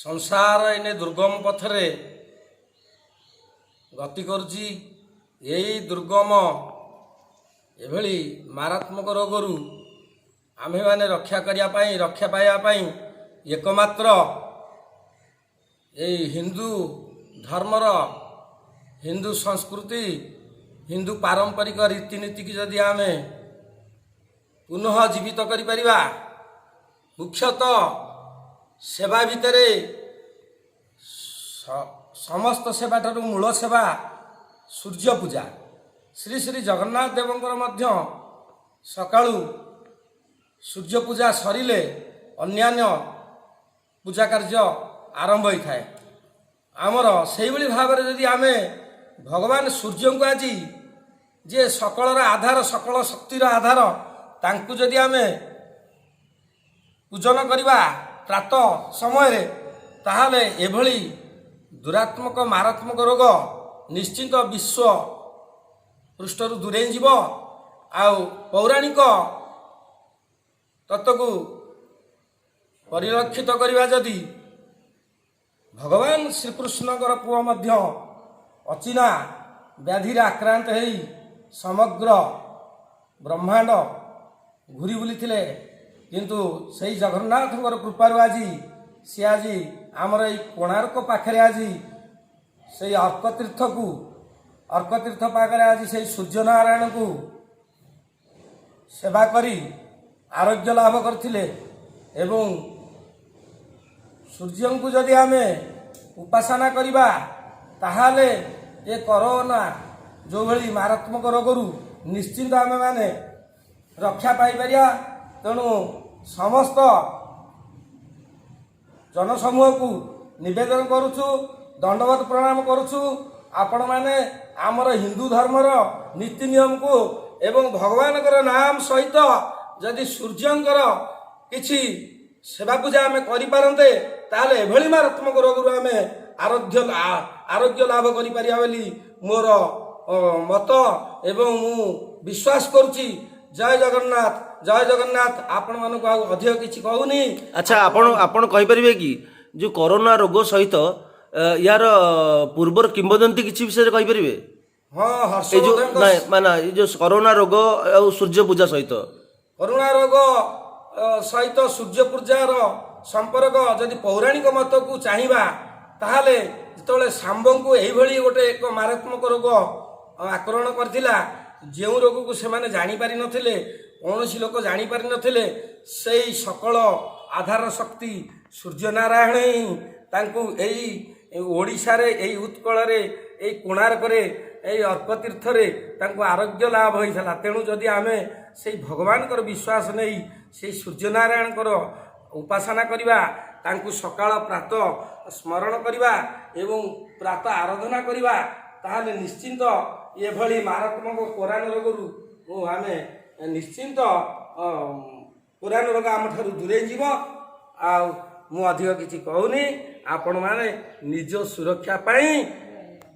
संसार एने दुर्गम पथरे गति करुची। यही दुर्गम एभली मारात्मक रोगरू आम्भे माने रक्षा पाइबा एकमात्र यही हिंदू धर्मर हिंदू संस्कृति हिंदू पारंपरिक रीतिनीति की जदि आमे पुनः जीवित करि परिबा, मुख्यतः सेवा भितरे समस्त सेवा ठारू मूल सेवा सूर्य पूजा। श्री श्री जगन्नाथ देवंकर मध्य सकाळू सूर्य पूजा सरिले अन्यान्य पूजा कार्य आरंभ होई थाए। आमर सेही भली भाबरे जदि आमे भगवान सूर्य को आज जे सकलर आधार सकल शक्तिर आधार तांकु जदि आमे पूजन करिबा प्रातः समय ताहले एभली दुरात्मक मारात्मक रोग निश्चित विश्व पृष्ठरू दूरे जीव। आउ पौराणिक तत्व को परिलक्षित करिबा जदि भगवान श्रीकृष्णकर पुओ मध्य अचिना व्याधि आक्रांत होई समग्र ब्रह्मांड घूरी बुली किंतु सही जगन्नाथ कृपार आज सी आज आमर ये कोणार्क पाखे आज से अर्कतीर्थ पाखे आज से सूर्य नारायण को सेवा करी आरोग्य लाभ करथिले। एवं सूर्य को जदि आमे उपासना करिबा ताहाले ये कोरोना जो भली मारात्मक रोगरू निश्चिंत आमे माने रक्षा पाई परिया। तेणु समस्त जनसमूह को निवेदन करुछु, दंडवत प्रणाम करुछु। आपण माने आमर हिंदू धर्मर नीति नियम को एवं भगवान नाम सहित जदि सूर्यंकर किछि सेवा पूजा आमे करि पारंते ताले एभली मारात्मक रोगरू आमे आरोग्य लाभ करि परिया बोली मोर मत एवं मु विश्वास करुछि। जय जगन्नाथ आपण मानक अधिक किछि कहूनी। अच्छा आपण कहि परिबे कि जो कोरोना रोग सहित यार पूर्वर किंवदंती किछि विषय कहि परिबे? हां, हर्षवर्धन नहीं माना ये जो कोरोना रोग और सूर्य पूजा सहित कोरोना रोग सहित सूर्य पूजार संपर्क जदि पौराणिक मत को चाहिबा ताहाले जेतले सांबो को एही भली गोटे एक मारात्मक रोग आक्रमण करथिला जो रोग को से जानी पारि नथिले कौन लोक जानी पारि नथिले सेई सकल आधार शक्ति सूर्य नारायण ही तांकु एई ओडिशा रे एई उत्कल रे एई कोणार्क रे एई अर्कतीर्थ रे तांकु आरोग्य लाभ होइथला। तेणु जदि आमे सेई भगवान कर विश्वास नहीं सेई सूर्य नारायण कर उपासना करिबा तांकु सकाळ प्रातः स्मरण करिबा एवं प्रातः आराधना करिबा ताहाले निश्चिंत ये भली मारात्मक कोरोना रोगरू आमे निश्चिंत कोरोना रोग आम ठारू दूरे जीव। आ मु अधिक किछि कहूनी। आपण माने निज सुरक्षा पाई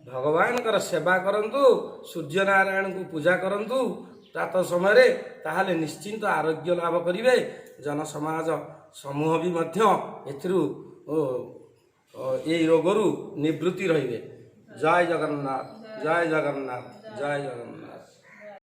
भगवान कर सेवा करंतु, सूर्य नारायण को पूजा करंतु प्रातः समय ताहाले निश्चिंत आरोग्य लाभ करिवे। जन समाज समूह भी मध्य एथिरु ए रोगरू निवृत्ति रहिबे। जय जगन्नाथ, जय जगन्नाथ, जय जगन्नाथ।